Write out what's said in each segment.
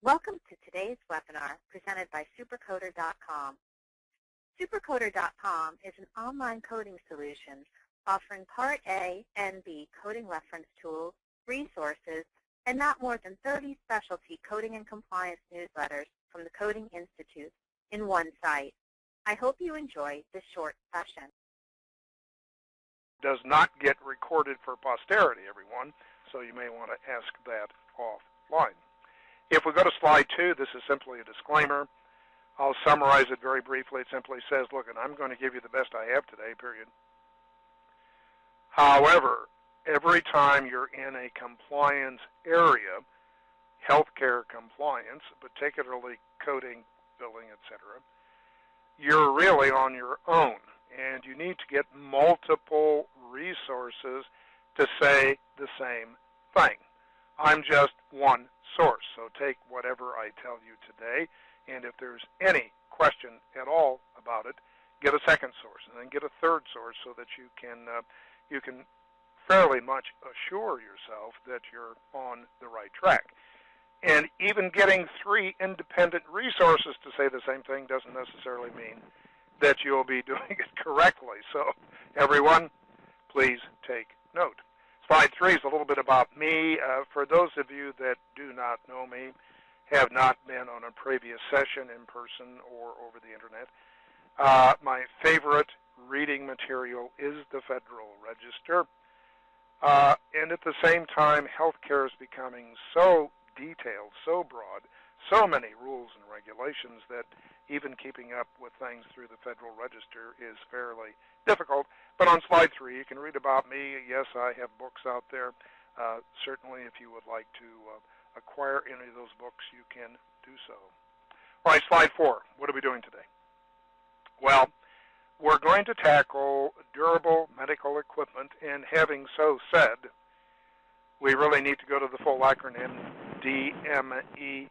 Welcome to today's webinar presented by Supercoder.com. Supercoder.com is an online coding solution offering Part A and B coding reference tools, resources, and not more than 30 specialty coding and compliance newsletters from the Coding Institute in one site. I hope you enjoy this short session. Does not get recorded for posterity, everyone, so you may want to ask that offline. If we go to slide 2, this is simply a disclaimer. I'll summarize it very briefly. It simply says, look, and I'm going to give you the best I have today, period. However, every time you're in a compliance area, healthcare compliance, particularly coding, billing, etc., you're really on your own, and you need to get multiple resources to say the same thing. I'm just one source, so take whatever I tell you today, and if there's any question at all about it, get a second source, and then get a third source so that you can fairly much assure yourself that you're on the right track. And even getting 3 independent resources to say the same thing doesn't necessarily mean that you'll be doing it correctly. So everyone, please take note. Slide 3 is a little bit about me. For those of you that do not know me, have not been on a previous session in person or over the internet, my favorite reading material is the Federal Register. And at the same time, healthcare is becoming so detailed, so broad, so many rules and regulations that even keeping up with things through the Federal Register is fairly difficult. But on slide 3, you can read about me. Yes, I have books out there. Certainly, if you would like to acquire any of those books, you can do so. All right, slide 4. What are we doing today? Well, we're going to tackle durable medical equipment, and having so said, we really need to go to the full acronym, DMEPOS.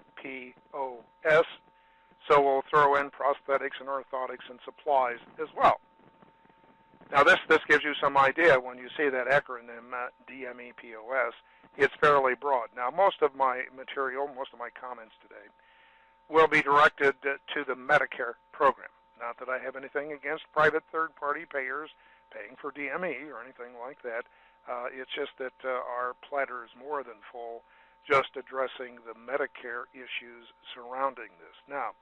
So we'll throw in prosthetics and orthotics and supplies as well. Now this gives you some idea when you see that acronym, DMEPOS. It's fairly broad. Now most of my material, most of my comments today, will be directed to the Medicare program. Not that I have anything against private third-party payers paying for DME or anything like that. It's just that our platter is more than full just addressing the Medicare issues surrounding this. Now,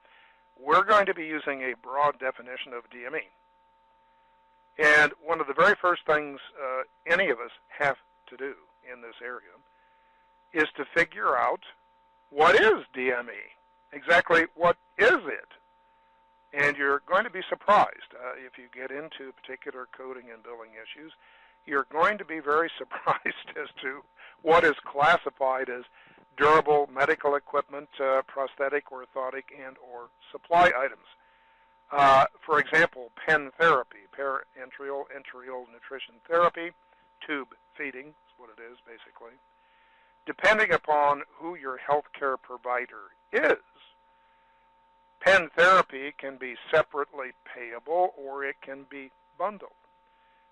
we're going to be using a broad definition of DME. And one of the very first things any of us have to do in this area is to figure out what is DME. Exactly what is it? And you're going to be surprised if you get into particular coding and billing issues. You're going to be very surprised as to what is classified as durable medical equipment, prosthetic, orthotic, and or supply items. For example, pen therapy, parenteral nutrition therapy, tube feeding is what it is basically. Depending upon who your healthcare provider is, pen therapy can be separately payable or it can be bundled.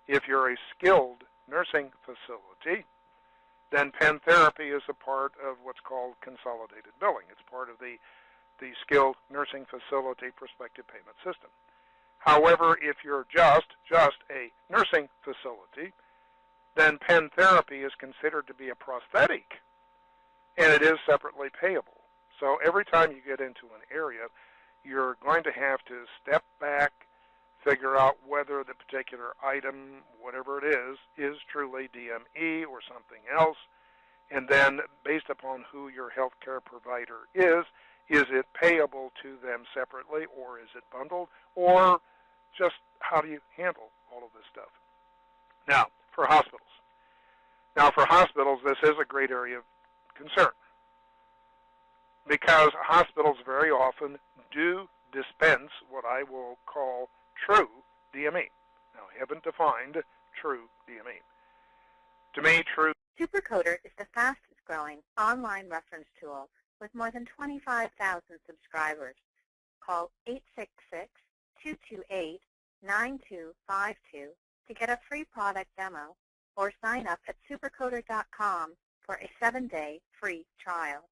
If you're a skilled nursing facility, then pen therapy is a part of what's called consolidated billing. It's part of the skilled nursing facility prospective payment system. However, if you're just a nursing facility, then pen therapy is considered to be a prosthetic, and it is separately payable. So every time you get into an area, you're going to have to step back, figure out whether the particular item, whatever it is truly DME or something else, and then based upon who your healthcare provider is it payable to them separately, or is it bundled, or just how do you handle all of this stuff? Now, for hospitals, this is a great area of concern because hospitals very often do dispense what I will call true DME. Now, I haven't defined true DME. To me, true... Supercoder is the fastest-growing online reference tool with more than 25,000 subscribers. Call 866-228-9252 to get a free product demo or sign up at supercoder.com for a 7-day free trial.